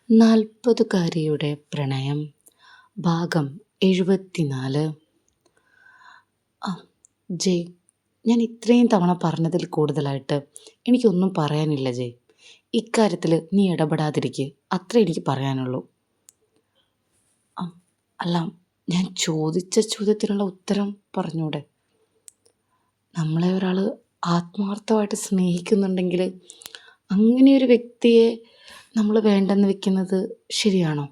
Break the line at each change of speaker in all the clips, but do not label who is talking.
നാൽപ്പതുകാരിയുടെ പ്രണയം ഭാഗം 74. ആ, ജയ്, ഞാൻ ഇത്രയും തവണ പറഞ്ഞതിൽ കൂടുതലായിട്ട് എനിക്കൊന്നും പറയാനില്ല ജയ്. ഇക്കാര്യത്തിൽ നീ ഇടപെടാതിരിക്കുക, അത്രേ എനിക്ക് പറയാനുള്ളൂ. ആ, അല്ല, ഞാൻ ചോദിച്ച ചോദ്യത്തിനുള്ള ഉത്തരം പറഞ്ഞൂടെ? നമ്മളെ ഒരാൾ ആത്മാർത്ഥമായിട്ട് സ്നേഹിക്കുന്നുണ്ടെങ്കിൽ അങ്ങനെയൊരു വ്യക്തിയെ നമ്മൾ വേണ്ടെന്ന് വെക്കുന്നത് ശരിയാണോ?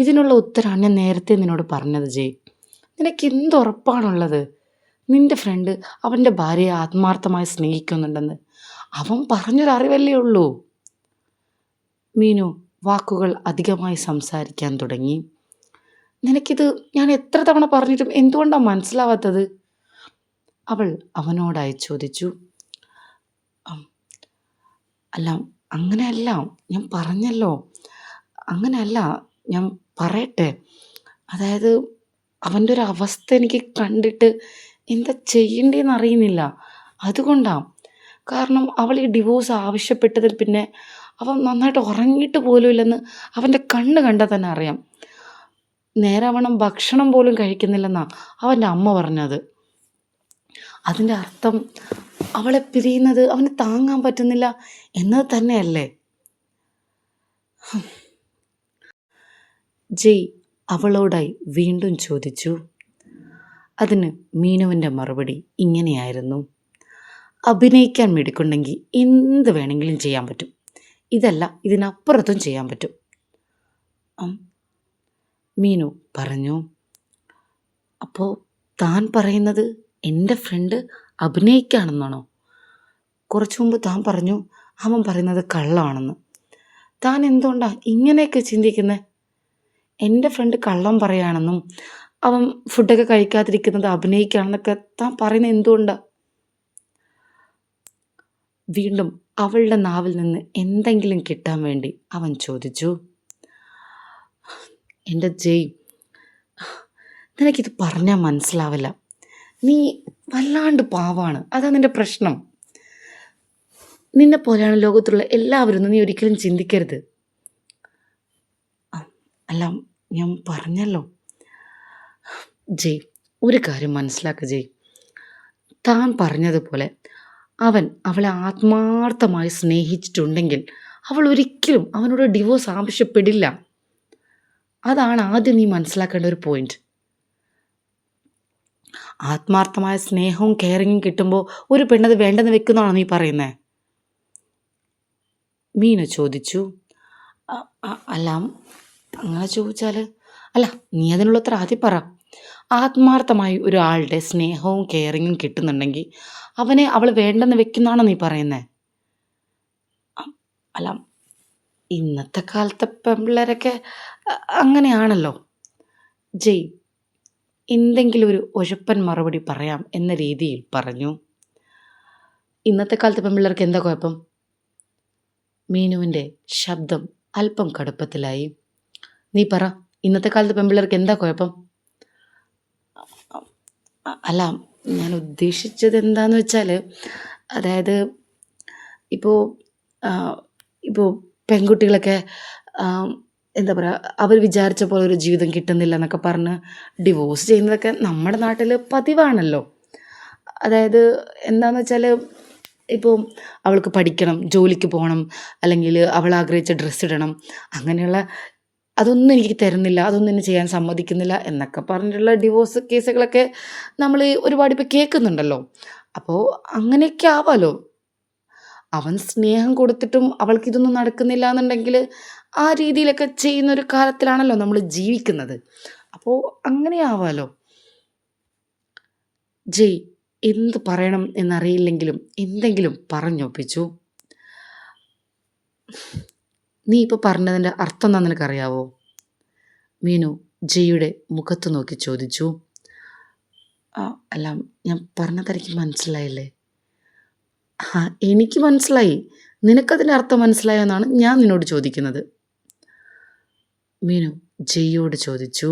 ഇതിനുള്ള ഉത്തരമാണ് ഞാൻ നേരത്തെ നിന്നോട് പറഞ്ഞത് ജയ്. നിനക്ക് എന്തുറപ്പാണുള്ളത് നിന്റെ ഫ്രണ്ട് അവൻ്റെ ഭാര്യയെ ആത്മാർത്ഥമായി സ്നേഹിക്കുന്നുണ്ടെന്ന്? അവൻ പറഞ്ഞൊരറിവല്ലേ ഉള്ളൂ. മീനു വാക്കുകൾ അധികമായി സംസാരിക്കാൻ തുടങ്ങി. നിനക്കിത് ഞാൻ എത്ര തവണ പറഞ്ഞിട്ടും എന്തുകൊണ്ടാണ് മനസ്സിലാവാത്തത്? അവൾ അവനോടായി ചോദിച്ചു. അല്ല, അങ്ങനെയല്ല, ഞാൻ പറഞ്ഞല്ലോ, അങ്ങനെയല്ല, ഞാൻ പറയട്ടെ. അതായത് അവൻ്റെ ഒരു അവസ്ഥ എനിക്ക് കണ്ടിട്ട് എന്താ ചെയ്യേണ്ടതെന്ന് അറിയുന്നില്ല, അതുകൊണ്ടാണ്. കാരണം അവൾ ഈ ഡിവോഴ്സ് ആവശ്യപ്പെട്ടതിൽ പിന്നെ അവൻ നന്നായിട്ട് ഉറങ്ങിയിട്ട് പോലും ഇല്ലെന്ന് അവൻ്റെ കണ്ണ് കണ്ടാൽ തന്നെ അറിയാം. നേരാവണ്ണം ഭക്ഷണം പോലും കഴിക്കുന്നില്ലെന്നാണ് അവൻ്റെ അമ്മ പറഞ്ഞത്. അതിൻ്റെ അർത്ഥം അവളെ പിരിയുന്നത് അവന് താങ്ങാൻ പറ്റുന്നില്ല എന്നത് തന്നെയല്ലേ? ജയ് അവളോടായി വീണ്ടും ചോദിച്ചു. അതിന് മീനുവിൻ്റെ മറുപടി ഇങ്ങനെയായിരുന്നു. അഭിനയിക്കാൻ മിടുക്കുണ്ടെങ്കിൽ എന്ത് വേണമെങ്കിലും ചെയ്യാൻ പറ്റും, ഇതല്ല ഇതിനപ്പുറത്തും ചെയ്യാൻ പറ്റും. മീനു പറഞ്ഞു. അപ്പോൾ താൻ പറയുന്നത് എൻ്റെ ഫ്രണ്ട് അഭിനയിക്കുകയാണെന്നാണോ? കുറച്ചു മുമ്പ് താൻ പറഞ്ഞു അവൻ പറയുന്നത് കള്ളമാണെന്ന്. താൻ എന്തുകൊണ്ടാണ് ഇങ്ങനെയൊക്കെ ചിന്തിക്കുന്നത്? എൻ്റെ ഫ്രണ്ട് കള്ളം പറയുകയാണെന്നും അവൻ ഫുഡൊക്കെ കഴിക്കാതിരിക്കുന്നത് അഭിനയിക്കുകയാണെന്നൊക്കെ താൻ പറയുന്നത് എന്തുകൊണ്ടാണ്? വീണ്ടും അവളുടെ നാവിൽ നിന്ന് എന്തെങ്കിലും കിട്ടാൻ വേണ്ടി അവൻ ചോദിച്ചു. എൻ്റെ ജയ്, നിനക്കിത് പറഞ്ഞാൽ മനസ്സിലാവില്ല. നീ വല്ലാണ്ട് പാവാണ്, അതാണ് നിൻ്റെ പ്രശ്നം. നിന്നെ പോലെയാണ് ലോകത്തുള്ള എല്ലാവരും, നീ ഒരിക്കലും ചിന്തിക്കരുത്. അല്ല, ഞാൻ പറഞ്ഞല്ലോ ജയ്, ഒരു കാര്യം മനസ്സിലാക്കുക ജയ്. താൻ പറഞ്ഞതുപോലെ അവൻ അവളെ ആത്മാർത്ഥമായി സ്നേഹിച്ചിട്ടുണ്ടെങ്കിൽ അവൾ ഒരിക്കലും അവനോട് ഡിവോഴ്സ് ആവശ്യപ്പെടില്ല. അതാണ് ആദ്യം നീ മനസ്സിലാക്കേണ്ട ഒരു പോയിന്റ്. ആത്മാർത്ഥമായ സ്നേഹവും കെയറിങ്ങും കിട്ടുമ്പോൾ ഒരു പെണ്ണത് വേണ്ടെന്ന് വെക്കുന്നതാണോ നീ പറയുന്നത്? മീനു ചോദിച്ചു. അല്ല, അങ്ങനെ ചോദിച്ചാൽ, അല്ല, നീ അതിനുള്ള ഉത്തരം ആദ്യം പറ. ആത്മാർത്ഥമായി ഒരാളുടെ സ്നേഹവും കെയറിങ്ങും കിട്ടുന്നുണ്ടെങ്കിൽ അവനെ അവൾ വേണ്ടെന്ന് വെക്കുന്നതാണോ നീ പറയുന്നത്? അല്ല, ഇന്നത്തെ കാലത്തെ പെൺപിള്ളേരൊക്കെ അങ്ങനെയാണല്ലോ. ജയ് എന്തെങ്കിലും ഒരു ഒഴപ്പൻ മറുപടി പറയാം എന്ന രീതിയിൽ പറഞ്ഞു. ഇന്നത്തെ കാലത്തെ പെൺപിള്ളേർക്ക് എന്താ കുഴപ്പം? മീനുവിൻ്റെ ശബ്ദം അല്പം കടുപ്പത്തിലായി. നീ പറ, ഇന്നത്തെ കാലത്തെ പെൺപിള്ളേർക്ക് എന്താ കുഴപ്പം? അല്ല, ഞാൻ ഉദ്ദേശിച്ചത് എന്താണെന്ന് വെച്ചാൽ, അതായത് ഇപ്പോൾ പെൺകുട്ടികളൊക്കെ എന്താ പറയുക, അവർ വിചാരിച്ച പോലെ ഒരു ജീവിതം കിട്ടുന്നില്ല എന്നൊക്കെ പറഞ്ഞ് ഡിവോഴ്സ് ചെയ്യുന്നതൊക്കെ നമ്മുടെ നാട്ടിൽ പതിവാണല്ലോ. അതായത് എന്താണെന്ന് വെച്ചാൽ, ഇപ്പോൾ അവൾക്ക് പഠിക്കണം, ജോലിക്ക് പോകണം, അല്ലെങ്കിൽ അവൾ ആഗ്രഹിച്ച ഡ്രസ്സ് ഇടണം, അങ്ങനെയുള്ള അതൊന്നും എനിക്ക് തരുന്നില്ല, അതൊന്നും എന്നെ ചെയ്യാൻ സമ്മതിക്കുന്നില്ല എന്നൊക്കെ പറഞ്ഞിട്ടുള്ള ഡിവോഴ്സ് കേസുകളൊക്കെ നമ്മൾ ഒരുപാട് ഇപ്പോൾ കേൾക്കുന്നുണ്ടല്ലോ. അപ്പോൾ അങ്ങനെയൊക്കെ ആവാമല്ലോ. അവൻ സ്നേഹം കൊടുത്തിട്ടും അവൾക്കിതൊന്നും നടക്കുന്നില്ല എന്നുണ്ടെങ്കിൽ ആ രീതിയിലൊക്കെ ചെയ്യുന്നൊരു കാലത്തിലാണല്ലോ നമ്മൾ ജീവിക്കുന്നത്. അപ്പോൾ അങ്ങനെ ആവാമല്ലോ. ജയ് എന്ത് പറയണം എന്നറിയില്ലെങ്കിലും എന്തെങ്കിലും പറഞ്ഞൊപ്പിച്ചു. നീ ഇപ്പോൾ പറഞ്ഞതിൻ്റെ അർത്ഥം എന്താ നിനക്കറിയാവോ? മീനു ജയ്യുടെ മുഖത്ത് നോക്കി ചോദിച്ചു. അല്ല, ഞാൻ പറഞ്ഞതെനിക്ക് മനസ്സിലായില്ലേ? എനിക്ക് മനസ്സിലായി. നിനക്കതിൻ്റെ അർത്ഥം മനസ്സിലായോ എന്നാണ് ഞാൻ നിന്നോട് ചോദിക്കുന്നത്. മീനു ജയ്യോട് ചോദിച്ചു.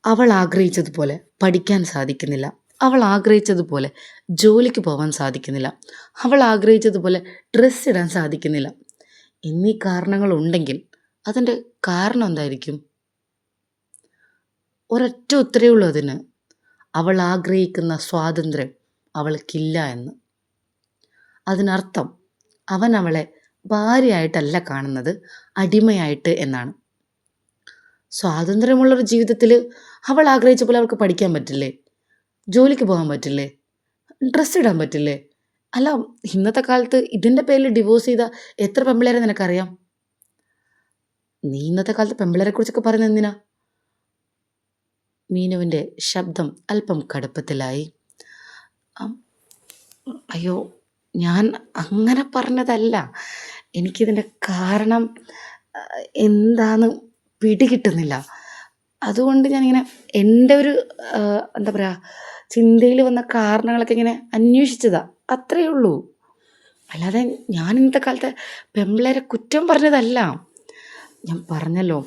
അവൾ ആഗ്രഹിച്ചതുപോലെ പഠിക്കാൻ സാധിക്കുന്നില്ല, അവൾ ആഗ്രഹിച്ചതുപോലെ ജോലിക്ക് പോകാൻ സാധിക്കുന്നില്ല, അവൾ ആഗ്രഹിച്ചതുപോലെ ഡ്രസ്സ് ഇടാൻ സാധിക്കുന്നില്ല എന്നീ കാരണങ്ങളുണ്ടെങ്കിൽ അതിൻ്റെ കാരണം എന്തായിരിക്കും? ഒരൊറ്റ ഉത്തരേ ഉള്ളൂ അതിന്. അവൾ ആഗ്രഹിക്കുന്ന സ്വാതന്ത്ര്യം അവൾക്കില്ല എന്ന്. അതിനർത്ഥം അവൻ അവളെ ഭാര്യയായിട്ടല്ല കാണുന്നത്, അടിമയായിട്ട് എന്നാണ്. സ്വാതന്ത്ര്യമുള്ളൊരു ജീവിതത്തിൽ അവൾ ആഗ്രഹിച്ച പോലെ അവൾക്ക് പഠിക്കാൻ പറ്റില്ലേ? ജോലിക്ക് പോകാൻ പറ്റില്ലേ? ഡ്രസ്സ് ഇടാൻ പറ്റില്ലേ? അല്ല, ഇന്നത്തെ കാലത്ത് ഇതിൻ്റെ പേരിൽ ഡിവോഴ്സ് ചെയ്ത എത്ര പെമ്പിളേരെ നിനക്കറിയാം? നീ ഇന്നത്തെ കാലത്ത് പെമ്പിളേരെ കുറിച്ചൊക്കെ പറയുന്നത് എന്തിനാ? മീനുവിൻ്റെ ശബ്ദം അല്പം കടുപ്പത്തിലായി. അം, അയ്യോ, ഞാൻ അങ്ങനെ പറഞ്ഞതല്ല. എനിക്കിതിൻ്റെ കാരണം എന്താന്ന് പിടികിട്ടുന്നില്ല. അതുകൊണ്ട് ഞാനിങ്ങനെ എൻ്റെ ഒരു എന്താ പറയുക, ചിന്തയിൽ വന്ന കാരണങ്ങളൊക്കെ ഇങ്ങനെ അന്വേഷിച്ചതാ, അത്രയേ ഉള്ളൂ. അല്ലാതെ ഞാൻ ഇന്നത്തെ കാലത്തെ പെമ്പിളേരെ കുറ്റം പറഞ്ഞതല്ല. ഞാൻ പറഞ്ഞല്ലോ,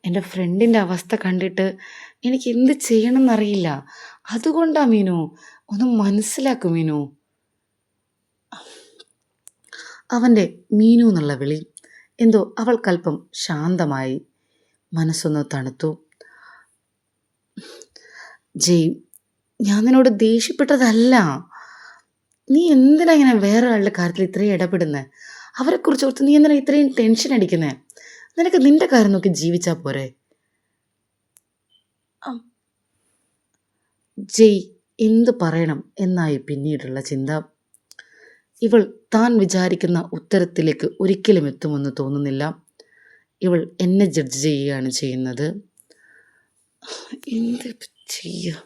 എൻ്റെ ഫ്രണ്ടിൻ്റെ അവസ്ഥ കണ്ടിട്ട് എനിക്ക് എന്ത് ചെയ്യണമെന്നറിയില്ല. അതുകൊണ്ടാ മീനു, ഒന്ന് മനസ്സിലാക്കും മീനു. അവൻ്റെ മീനു എന്നുള്ള വിളി എന്തോ അവൾക്കല്പം ശാന്തമായി, മനസ്സൊന്ന് തണുത്തു. ജയ്, ഞാൻ നിന്നോട് ദേഷ്യപ്പെട്ടതല്ല. നീ എന്തിനാ ഇങ്ങനെ വേറെ ആളുടെ കാര്യത്തിൽ ഇത്രയും ഇടപെടുന്നത്? അവരെക്കുറിച്ച് ഓർത്ത് നീ എന്തിനാ ഇത്രയും ടെൻഷൻ അടിക്കുന്നത്? നിനക്ക് നിന്റെ കാര്യം നോക്കി ജീവിച്ചാൽ പോരെ? ജയ് എന്ത് പറയണം എന്നായി പിന്നീടുള്ള ചിന്ത. ഇവൾ താൻ വിചാരിക്കുന്ന ഉത്തരത്തിലേക്ക് ഒരിക്കലും എത്തുമെന്ന് തോന്നുന്നില്ല. ഇവൾ എന്നെ ജഡ്ജ് ചെയ്യുകയാണ് ചെയ്യുന്നത്. എന്ത് ചെയ്യുക?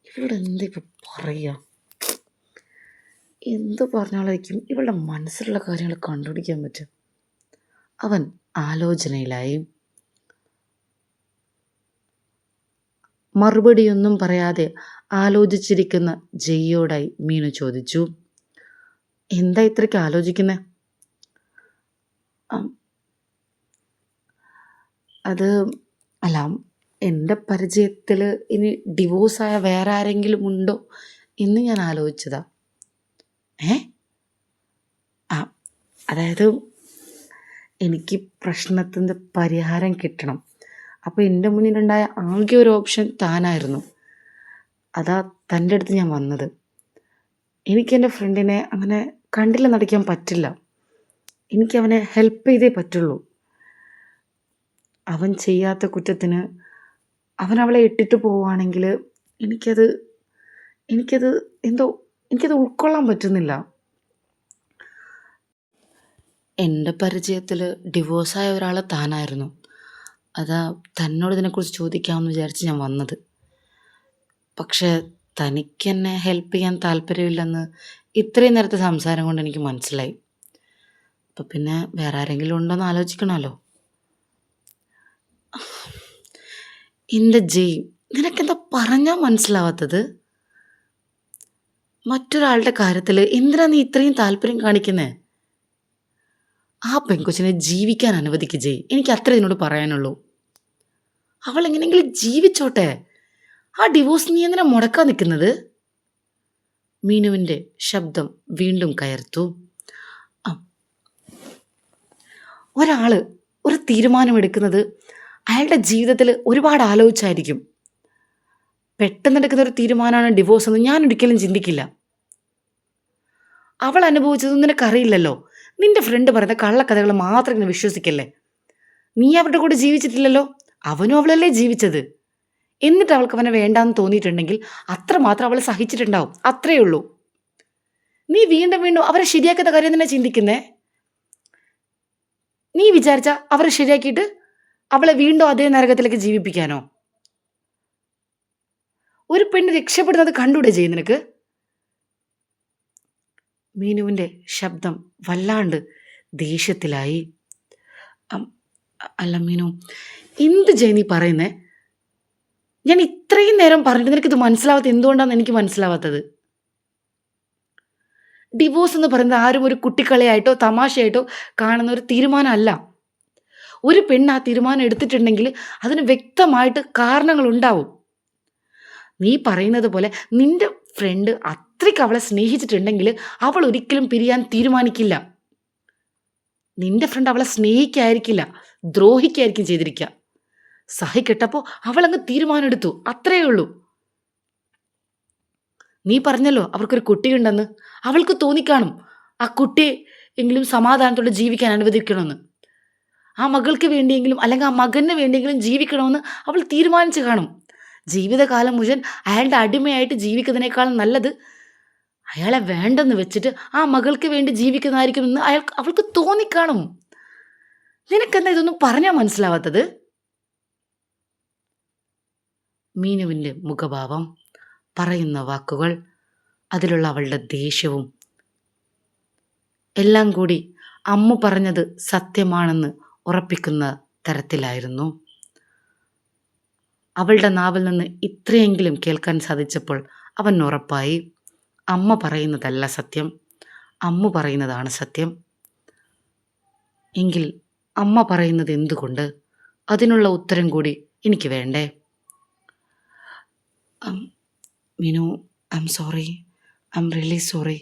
ഇവളുടെ എന്തിപ്പോൾ പറയുക? എന്ത് പറഞ്ഞാലായിരിക്കും ഇവളുടെ മനസ്സിലുള്ള കാര്യങ്ങൾ കണ്ടുപിടിക്കാൻ പറ്റും? അവൻ ആലോചനയിലായി. മറുപടിയൊന്നും പറയാതെ ആലോചിച്ചിരിക്കുന്ന ജയ്യോടായി മീനു ചോദിച്ചു, എന്താ ഇത്രയ്ക്ക് ആലോചിക്കുന്നത്? അത് അല്ല, എൻ്റെ പരിചയത്തിൽ ഇനി ഡിവോഴ്സായ വേറെ ആരെങ്കിലും ഉണ്ടോ എന്ന് ഞാൻ ആലോചിച്ചതാ. അതായത് എനിക്ക് പ്രശ്നത്തിൻ്റെ പരിഹാരം കിട്ടണം. അപ്പോൾ എൻ്റെ മുന്നിലുണ്ടായ ആകെ ഒരു ഓപ്ഷൻ താനായിരുന്നു. അതാ തൻ്റെ അടുത്ത് ഞാൻ വന്നത്. എനിക്കെൻ്റെ ഫ്രണ്ടിനെ അങ്ങനെ കണ്ടില്ല നടിക്കാൻ പറ്റില്ല. എനിക്കവനെ ഹെൽപ്പ് ചെയ്തേ പറ്റുള്ളൂ. അവൻ ചെയ്യാത്ത കുറ്റത്തിന് അവൻ അവളെ ഇട്ടിട്ട് പോവുകയാണെങ്കിൽ എനിക്കത് ഉൾക്കൊള്ളാൻ പറ്റുന്നില്ല. എൻ്റെ പരിചയത്തിൽ ഡിവോഴ്സായ ഒരാൾ താനായിരുന്നു. അതാ തന്നോട് ഇതിനെക്കുറിച്ച് ചോദിക്കാമെന്ന് വിചാരിച്ച് ഞാൻ വന്നത്. പക്ഷേ തനിക്കെന്നെ ഹെൽപ്പ് ചെയ്യാൻ താല്പര്യമില്ലെന്ന് ഇത്രയും നേരത്തെ സംസാരം കൊണ്ട് എനിക്ക് മനസ്സിലായി. അപ്പം പിന്നെ വേറെ ആരെങ്കിലും ഉണ്ടോയെന്ന് ആലോചിക്കണമല്ലോ. എൻ്റെ ജയ്, നിനക്കെന്താ പറഞ്ഞാൽ മനസ്സിലാവാത്തത്? മറ്റൊരാളുടെ കാര്യത്തിൽ എന്തിനാ നീ ഇത്രയും താല്പര്യം കാണിക്കുന്നത്? ആ പെൺകൊച്ചിനെ ജീവിക്കാൻ അനുവദിക്ക് ജയ്. എനിക്ക് അത്ര ഇതിനോട് പറയാനുള്ളൂ. അവൾ എങ്ങനെയെങ്കിലും ജീവിച്ചോട്ടെ. ആ ഡിവോഴ്സ് നീ എന്തിനാ മുടക്കാൻ നിൽക്കുന്നത്? മീനുവിൻ്റെ ശബ്ദം വീണ്ടും കയർത്തു. ഒരാൾ ഒരു തീരുമാനമെടുക്കുന്നത് അയാളുടെ ജീവിതത്തിൽ ഒരുപാട് ആലോചിച്ചായിരിക്കും. പെട്ടെന്നെടുക്കുന്ന ഒരു തീരുമാനമാണ് ഡിവോഴ്സ് എന്ന് ഞാൻ ഒരിക്കലും ചിന്തിക്കില്ല. അവൾ അനുഭവിച്ചതൊന്നും നിനക്കറിയില്ലല്ലോ. നിന്റെ ഫ്രണ്ട് പറയുന്ന കള്ളക്കഥകൾ മാത്രം ഇങ്ങനെ വിശ്വസിക്കല്ലേ. നീ അവരുടെ കൂടെ ജീവിച്ചിട്ടില്ലല്ലോ, അവനും അവളല്ലേ ജീവിച്ചത്. എന്നിട്ട് അവൾക്ക് അവനെ വേണ്ടാന്ന് തോന്നിയിട്ടുണ്ടെങ്കിൽ അത്രമാത്രം അവൾ സഹിച്ചിട്ടുണ്ടാവും, അത്രയേ ഉള്ളൂ. നീ വീണ്ടും വീണ്ടും അവരെ ശരിയാക്കുന്ന കാര്യം തന്നെ ചിന്തിക്കുന്നേ. നീ വിചാരിച്ച അവരെ ശരിയാക്കിയിട്ട് അവളെ വീണ്ടും അതേ നരകത്തിലേക്ക് ജീവിപ്പിക്കാനോ? ഒരു പെണ്ണ് രക്ഷപ്പെടുന്നത് കണ്ടൂടെ ചെയ്യും നിനക്ക്? മീനുവിൻ്റെ ശബ്ദം വല്ലാണ്ട് ദേഷ്യത്തിലായി. അല്ല മീനു, എന്ത് ചെയ് നീ പറയുന്നേ? ഞാൻ ഇത്രയും നേരം പറഞ്ഞിട്ട് നിനക്കിത് മനസ്സിലാവാത്ത എന്തുകൊണ്ടാണെന്ന് എനിക്ക് മനസ്സിലാവാത്തത്. ഡിവോഴ്സ് എന്ന് പറയുന്നത് ആരും ഒരു കുട്ടിക്കളിയായിട്ടോ തമാശയായിട്ടോ കാണുന്ന ഒരു തീരുമാനമല്ല. ഒരു പെണ്ണ് ആ തീരുമാനം എടുത്തിട്ടുണ്ടെങ്കിൽ അതിന് വ്യക്തമായിട്ട് കാരണങ്ങളുണ്ടാവും. നീ പറയുന്നത് പോലെ നിന്റെ ഫ്രണ്ട് അത്രയ്ക്ക് അവളെ സ്നേഹിച്ചിട്ടുണ്ടെങ്കിൽ അവൾ ഒരിക്കലും പിരിയാൻ തീരുമാനിക്കില്ല. നിന്റെ ഫ്രണ്ട് അവളെ സ്നേഹിക്കായിരിക്കില്ല, ദ്രോഹിക്കായിരിക്കും ചെയ്തിരിക്കുക. സഹിക്കെട്ടപ്പോൾ അവളങ്ങ് തീരുമാനം എടുത്തു, അത്രയേ ഉള്ളൂ. നീ പറഞ്ഞല്ലോ അവർക്കൊരു കുട്ടിയുണ്ടെന്ന്. അവൾക്ക് തോന്നിക്കാണും ആ കുട്ടിയെ എങ്കിലും സമാധാനത്തോടെ ജീവിക്കാൻ അനുവദിക്കണമെന്ന്. ആ മകൾക്ക് വേണ്ടിയെങ്കിലും അല്ലെങ്കിൽ ആ മകന് വേണ്ടിയെങ്കിലും ജീവിക്കണമെന്ന് അവൾ തീരുമാനിച്ചു കാണും. ജീവിതകാലം മുഴുവൻ അയാളുടെ അടിമയായിട്ട് ജീവിക്കുന്നതിനേക്കാളും നല്ലത് അയാളെ വേണ്ടെന്ന് വെച്ചിട്ട് ആ മകൾക്ക് വേണ്ടി ജീവിക്കുന്നതായിരിക്കും എന്ന് അവൾക്ക് തോന്നിക്കാണും. നിനക്കെന്താ ഇതൊന്നും പറഞ്ഞാൽ മനസ്സിലാവാത്തത്? മീനുവിൻ്റെ മുഖഭാവം, പറയുന്ന വാക്കുകൾ, അതിലുള്ള അവളുടെ ദേഷ്യവും എല്ലാം കൂടി അമ്മു പറഞ്ഞത് സത്യമാണെന്ന് ഉറപ്പിക്കുന്ന തരത്തിലായിരുന്നു. അവളുടെ നാവിൽ നിന്ന് ഇത്രയെങ്കിലും കേൾക്കാൻ സാധിച്ചപ്പോൾ അവൻ ഉറപ്പായി, അമ്മ പറയുന്നതല്ല സത്യം, അമ്മു പറയുന്നതാണ് സത്യം. എങ്കിൽ അമ്മ പറയുന്നത് എന്തുകൊണ്ട്? അതിനുള്ള ഉത്തരം കൂടി എനിക്ക് വേണ്ടേ? Meenu, I am sorry, I am really sorry.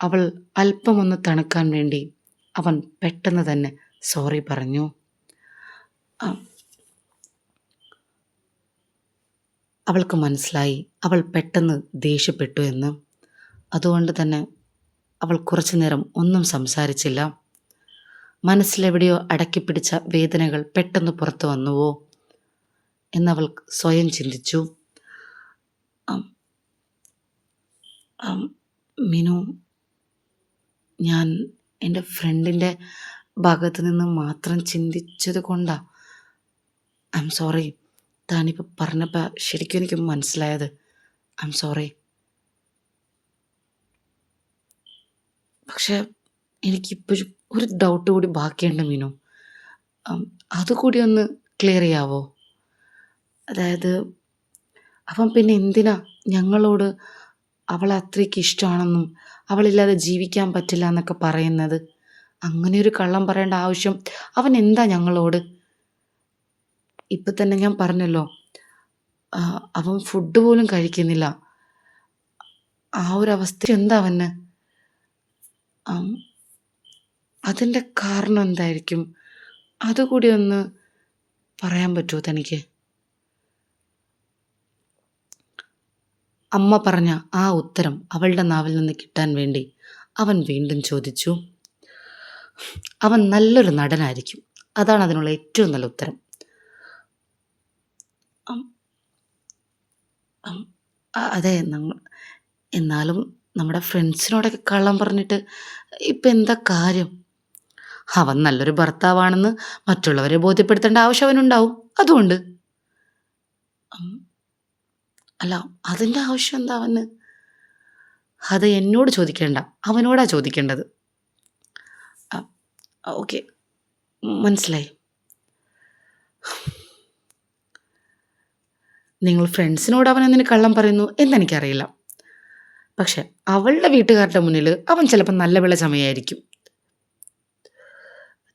അവൾ അല്പമൊന്ന് തണുക്കാൻ വേണ്ടി അവൻ പെട്ടെന്ന് തന്നെ സോറി പറഞ്ഞു. അവൾക്ക് മനസ്സിലായി അവൾ പെട്ടെന്ന് ദേഷ്യപ്പെട്ടു എന്ന്. അതുകൊണ്ട് തന്നെ അവൾ കുറച്ചു നേരം ഒന്നും സംസാരിച്ചില്ല. മനസ്സിലെവിടെയോ അടക്കിപ്പിടിച്ച വേദനകൾ പെട്ടെന്ന് പുറത്തു വന്നുവോ എന്നവൾ സ്വയം ചിന്തിച്ചു. മിനു, ഞാൻ എൻ്റെ ഫ്രണ്ടിൻ്റെ ഭാഗത്ത് നിന്ന് മാത്രം ചിന്തിച്ചത് കൊണ്ടാണ്. I am sorry. താനിപ്പോൾ പറഞ്ഞപ്പോൾ ശരിക്കും എനിക്ക് മനസ്സിലായത്. I am sorry. പക്ഷെ എനിക്കിപ്പോഴും ഒരു ഡൗട്ട് കൂടി ബാക്കിയുണ്ട് മീനു. അതുകൂടി ഒന്ന് ക്ലിയർ ചെയ്യാവോ? അതായത് അവൻ പിന്നെ എന്തിനാ ഞങ്ങളോട് അവളെ അത്രയ്ക്ക് ഇഷ്ടമാണെന്നും അവളില്ലാതെ ജീവിക്കാൻ പറ്റില്ല എന്നൊക്കെ പറയുന്നത്? അങ്ങനെ ഒരു കള്ളം പറയേണ്ട ആവശ്യം അവൻ എന്താ ഞങ്ങളോട്? ഇപ്പം തന്നെ ഞാൻ പറഞ്ഞല്ലോ, അവൻ ഫുഡ് പോലും കഴിക്കുന്നില്ല. ആ ഒരു അവസ്ഥ എന്താ അവന്? അതിൻ്റെ കാരണം എന്തായിരിക്കും? അതുകൂടി ഒന്ന് പറയാൻ പറ്റുമോ തനിക്ക്? അമ്മ പറഞ്ഞ ആ ഉത്തരം അവളുടെ നാവിൽ നിന്ന് കിട്ടാൻ വേണ്ടി അവൻ വീണ്ടും ചോദിച്ചു. അവൻ നല്ലൊരു നടനായിരിക്കും, അതാണ് അതിനുള്ള ഏറ്റവും നല്ല ഉത്തരം. അതെ, എന്നാലും നമ്മുടെ ഫ്രണ്ട്സിനോടൊക്കെ കള്ളം പറഞ്ഞിട്ട് ഇപ്പം എന്താ കാര്യം? അവൻ നല്ലൊരു ഭർത്താവാണെന്ന് മറ്റുള്ളവരെ ബോധ്യപ്പെടുത്തേണ്ട ആവശ്യം അവനുണ്ടാവും, അതുകൊണ്ട്. അല്ല, അതിൻ്റെ ആവശ്യം എന്താ അവന്? അത് എന്നോട് ചോദിക്കേണ്ട, അവനോടാ ചോദിക്കേണ്ടത്. ഓക്കെ, മനസ്സിലായി. നിങ്ങൾ ഫ്രണ്ട്സിനോട് അവൻ എന്തിന് കള്ളം പറയുന്നു എന്നെനിക്കറിയില്ല. പക്ഷെ അവളുടെ വീട്ടുകാരുടെ മുന്നിൽ അവൻ ചിലപ്പോൾ നല്ല വിള ചമയായിരിക്കും.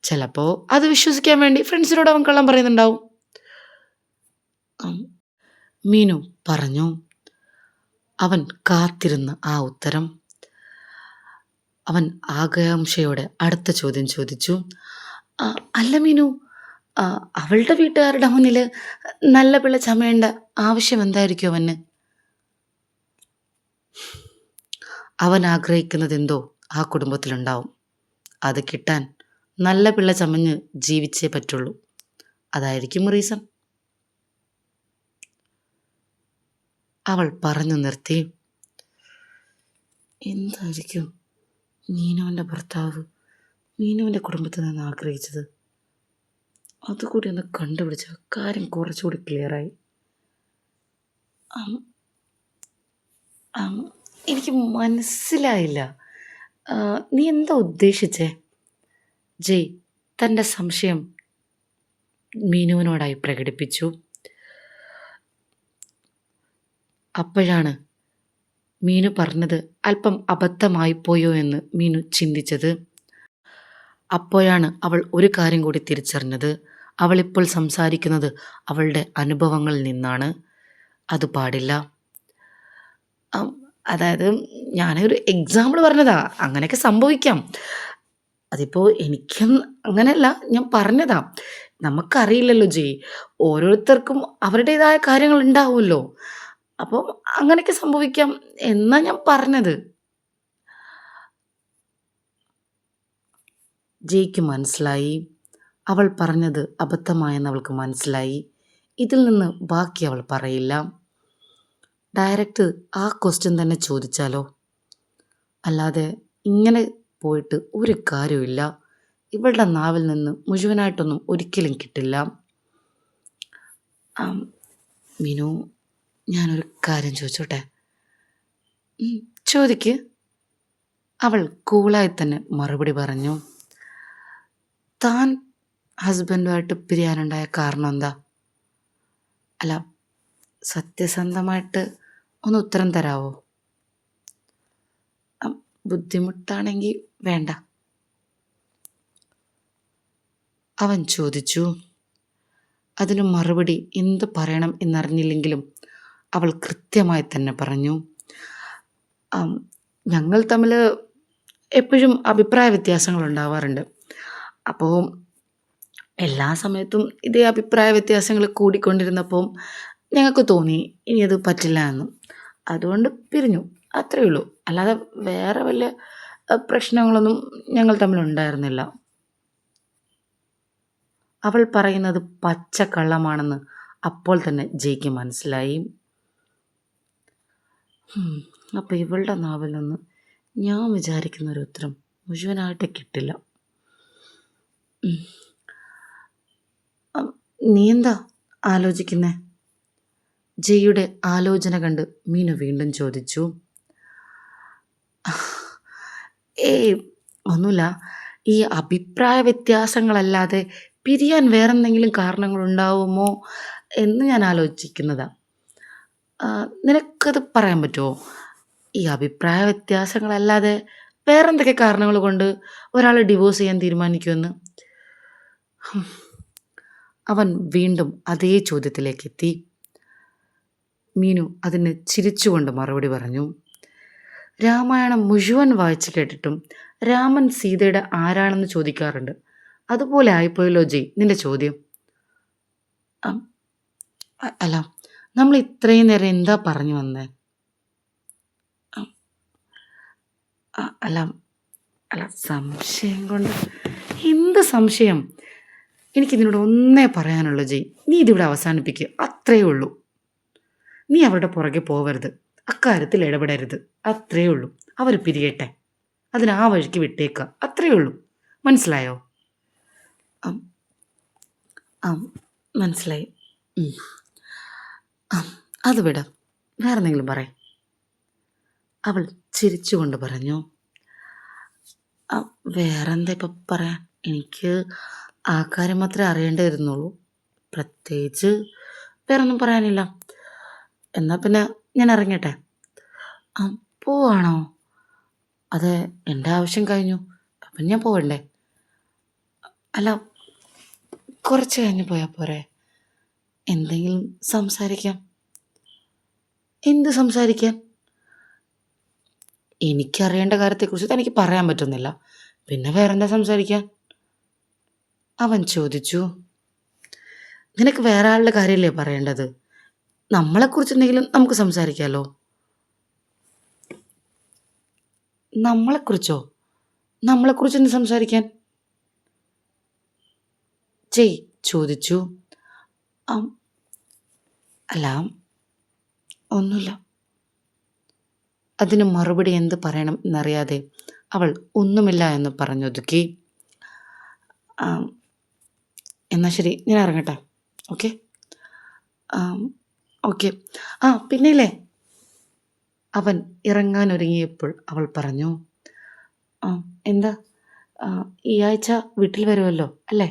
ചിലപ്പോൾ അത് വിശ്വസിക്കാൻ വേണ്ടി ഫ്രണ്ട്സിനോട് അവൻ കള്ളം പറയുന്നുണ്ടാവും. മീനു പറഞ്ഞു. അവൻ കാത്തിരുന്ന ആ ഉത്തരം. അവൻ ആകാംക്ഷയോടെ അടുത്ത ചോദ്യം ചോദിച്ചു. അല്ല മീനു, അവളുടെ വീട്ടുകാരുടെ മുന്നിൽ നല്ല പിള്ള ചമയേണ്ട ആവശ്യം എന്തായിരിക്കും അവന്? അവൻ ആഗ്രഹിക്കുന്നത് എന്തോ ആ കുടുംബത്തിലുണ്ടാവും. അത് കിട്ടാൻ നല്ല പിള്ള ചമഞ്ഞ് ജീവിച്ചേ പറ്റുള്ളൂ. അതായിരിക്കും റീസൺ. അവൾ പറഞ്ഞു നിർത്തി. എന്തായിരിക്കും മീനുവിൻ്റെ ഭർത്താവ് മീനുവിൻ്റെ കുടുംബത്തിൽ നിന്ന് ആഗ്രഹിച്ചത്? അതുകൂടി ഒന്ന് കണ്ടുപിടിച്ച കാര്യം കുറച്ചുകൂടി ക്ലിയറായി. എനിക്ക് മനസ്സിലായില്ല, നീ എന്താ ഉദ്ദേശിച്ചേ? ജയ് തൻ്റെ സംശയം മീനുവിനോടായി പ്രകടിപ്പിച്ചു. അപ്പോഴാണ് മീനു പറഞ്ഞത് അല്പം അബദ്ധമായി പോയോ എന്ന് മീനു ചിന്തിച്ചത്. അപ്പോഴാണ് അവൾ ഒരു കാര്യം കൂടി തിരിച്ചറിഞ്ഞത്. അവളിപ്പോൾ സംസാരിക്കുന്നത് അവളുടെ അനുഭവങ്ങളിൽ നിന്നാണ്. അത് പാടില്ല. അം അതായത് ഞാനൊരു എക്സാമ്പിൾ പറഞ്ഞതാ. അങ്ങനെയൊക്കെ സംഭവിക്കാം. അതിപ്പോ എനിക്കും അങ്ങനെയല്ല, ഞാൻ പറഞ്ഞതാ. നമുക്കറിയില്ലല്ലോ ഓരോരുത്തർക്കും അവരുടേതായ കാര്യങ്ങൾ ഉണ്ടാവുമല്ലോ. അപ്പം അങ്ങനെയൊക്കെ സംഭവിക്കാം എന്നാ ഞാൻ പറഞ്ഞത്. ജയ്ക്ക് മനസ്സിലായി. അവൾ പറഞ്ഞത് അബദ്ധമായെന്ന് അവൾക്ക് മനസ്സിലായി. ഇതിൽ നിന്ന് ബാക്കി അവൾ പറയില്ല. ഡയറക്റ്റ് ആ ക്വസ്റ്റ്യൻ തന്നെ ചോദിച്ചാലോ? അല്ലാതെ ഇങ്ങനെ പോയിട്ട് ഒരു കാര്യവുമില്ല. ഇവളുടെ നാവിൽ നിന്ന് മുഴുവനായിട്ടൊന്നും ഒരിക്കലും കിട്ടില്ല. ആം, മിനു, ഞാനൊരു കാര്യം ചോദിച്ചോട്ടെ? ചോദിക്ക്. അവൾ കൂളായി തന്നെ മറുപടി പറഞ്ഞു. താൻ ഹസ്ബൻഡുമായിട്ട് പിരിയാനുണ്ടായ കാരണം എന്താ? അല്ല, സത്യസന്ധമായിട്ട് ഒന്ന് ഉത്തരം തരാവോ? ബുദ്ധിമുട്ടാണെങ്കിൽ വേണ്ട. അവൻ ചോദിച്ചു. അതിന് മറുപടി എന്ത് പറയണം എന്നറിഞ്ഞില്ലെങ്കിലും അവൾ കൃത്യമായി തന്നെ പറഞ്ഞു. ഞങ്ങൾ തമ്മിൽ എപ്പോഴും അഭിപ്രായ വ്യത്യാസങ്ങൾ ഉണ്ടാവാറുണ്ട്. അപ്പോൾ എല്ലാ സമയത്തും ഇതേ അഭിപ്രായ വ്യത്യാസങ്ങൾ കൂടിക്കൊണ്ടിരുന്നപ്പോൾ ഞങ്ങൾക്ക് തോന്നി ഇനി അത് പറ്റില്ല എന്ന്. അതുകൊണ്ട് പിരിഞ്ഞു, അത്രയേ ഉള്ളൂ. അല്ലാതെ വേറെ വല്ല പ്രശ്നങ്ങളൊന്നും ഞങ്ങൾ തമ്മിലുണ്ടായിരുന്നില്ല. അവൾ പറയുന്നത് പച്ചക്കള്ളമാണെന്ന് അപ്പോൾ തന്നെ ജയ്ക്ക് മനസ്സിലായി. അപ്പോൾ ഇവളുടെ നാവിൽ നിന്ന് ഞാൻ വിചാരിക്കുന്ന ഒരു ഉത്തരം മുഴുവനായിട്ട് കിട്ടില്ല. നീ എന്താ ആലോചിക്കുന്നേ? ജയ്യുടെ ആലോചന കണ്ട് മീനു വീണ്ടും ചോദിച്ചു. ഏയ് ഒന്നുമില്ല. ഈ അഭിപ്രായ വ്യത്യാസങ്ങളല്ലാതെ പിരിയാൻ വേറെന്തെങ്കിലും കാരണങ്ങളുണ്ടാവുമോ എന്ന് ഞാൻ ആലോചിക്കുന്നതാ. നിനക്കത് പറയാൻ പറ്റുമോ? ഈ അഭിപ്രായ വ്യത്യാസങ്ങളല്ലാതെ വേറെന്തൊക്കെ കാരണങ്ങൾ കൊണ്ട് ഒരാൾ ഡിവോഴ്സ് ചെയ്യാൻ തീരുമാനിക്കുമെന്ന്? അവൻ വീണ്ടും അതേ ചോദ്യത്തിലേക്ക് എത്തി. മീനു അതിന് ചിരിച്ചുകൊണ്ട് മറുപടി പറഞ്ഞു. രാമായണം മുഴുവൻ വായിച്ചു കേട്ടിട്ടും രാമൻ സീതയുടെ ആരാണെന്ന് ചോദിക്കാറുണ്ട്. അതുപോലെ ആയിപ്പോയല്ലോ ജയ് നിന്റെ ചോദ്യം. അല്ല, നമ്മൾ ഇത്രയും നേരം എന്താ പറഞ്ഞു വന്നേ? അല്ല അല്ല സംശയം കൊണ്ട്. എന്ത് സംശയം? എനിക്കിതിനോട് ഒന്നേ പറയാനുള്ളൂ ജയ്, നീ ഇതിവിടെ അവസാനിപ്പിക്കുക, അത്രയേ ഉള്ളൂ. നീ അവരുടെ പുറകെ പോവരുത്, അക്കാര്യത്തിൽ ഇടപെടരുത്, അത്രയേ ഉള്ളൂ. അവർ പിരിയട്ടെ, അതിന് ആ വഴിക്ക് വിട്ടേക്കുക, അത്രയേ ഉള്ളൂ. മനസ്സിലായോ? മനസ്സിലായി. അത് വിട, വേറെ എന്തെങ്കിലും പറ. അവൾ ചിരിച്ചുകൊണ്ട് പറഞ്ഞു. വേറെന്താ ഇപ്പം പറയാൻ? എനിക്ക് ആ കാര്യം മാത്രമേ അറിയേണ്ടി വരുന്നുള്ളൂ. പ്രത്യേകിച്ച് വേറൊന്നും പറയാനില്ല. എന്നാൽ പിന്നെ ഞാൻ ഇറങ്ങട്ടെ. പോവാണോ? അതെ, എൻ്റെ ആവശ്യം കഴിഞ്ഞു. അപ്പം ഞാൻ പോവണ്ടേ? അല്ല, കുറച്ച് കഴിഞ്ഞ് പോയാൽ പോരെ? എന്തെങ്കിലും സംസാരിക്കാം. എന്ത് സംസാരിക്കാൻ? എനിക്കറിയേണ്ട കാര്യത്തെക്കുറിച്ച് തനിക്ക് പറയാൻ പറ്റുന്നില്ല, പിന്നെ വേറെന്താ സംസാരിക്കാൻ? അവൻ ചോദിച്ചു. നിനക്ക് വേറെ ആളുടെ കാര്യമല്ലേ പറയേണ്ടത്? നമ്മളെക്കുറിച്ച് എന്തെങ്കിലും നമുക്ക് സംസാരിക്കാമല്ലോ. നമ്മളെക്കുറിച്ചോ? നമ്മളെക്കുറിച്ച് എന്ത് സംസാരിക്കാൻ? ജയ് ചോദിച്ചു. അല്ല, ഒന്നുമില്ല. അതിന് മറുപടി എന്ത് പറയണം എന്നറിയാതെ അവൾ ഒന്നുമില്ല എന്ന് പറഞ്ഞൊതുക്കി. എന്നാൽ ശരി, ഞാൻ ഇറങ്ങട്ടെ. Okay okay. പിന്നെയില്ലേ, അവൻ ഇറങ്ങാനൊരുങ്ങിയപ്പോൾ അവൾ പറഞ്ഞു. എന്താ, ഈ ആഴ്ച വീട്ടിൽ വരുമല്ലോ അല്ലേ?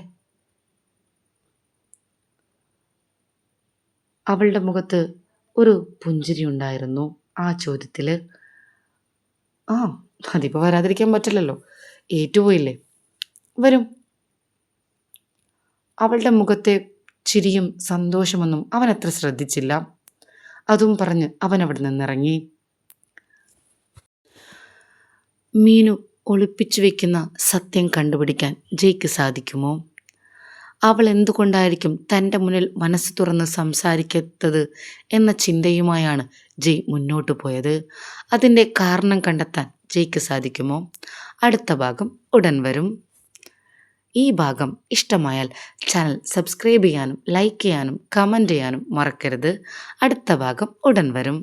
അവളുടെ മുഖത്ത് ഒരു പുഞ്ചിരി ഉണ്ടായിരുന്നു ആ ചോദ്യത്തിൽ. അതിപ്പോൾ വരാതിരിക്കാൻ പറ്റില്ലല്ലോ, ഏറ്റുപോയില്ലേ, വരും. അവളുടെ മുഖത്തെ ചിരിയും സന്തോഷമൊന്നും അവൻ അത്ര ശ്രദ്ധിച്ചില്ല. അതും പറഞ്ഞ് അവൻ അവിടെ നിന്നിറങ്ങി. മീനു ഒളിപ്പിച്ചു വെക്കുന്ന സത്യം കണ്ടുപിടിക്കാൻ ജയ്ക്ക് സാധിക്കുമോ? അവൾ എന്തുകൊണ്ടായിരിക്കും തൻ്റെ മുന്നിൽ മനസ്സ് തുറന്ന് സംസാരിക്കാത്തത് എന്ന ചിന്തയുമായാണ് ജയ് മുന്നോട്ട് പോയത്. അതിൻ്റെ കാരണം കണ്ടെത്താൻ ജയ്ക്ക് സാധിക്കുമോ? അടുത്ത ഭാഗം ഉടൻ വരും. ഈ ഭാഗം ഇഷ്ടമായാൽ ചാനൽ സബ്സ്ക്രൈബ് ചെയ്യാനും ലൈക്ക് ചെയ്യാനും കമൻറ്റ് ചെയ്യാനും മറക്കരുത്. അടുത്ത ഭാഗം ഉടൻ വരും.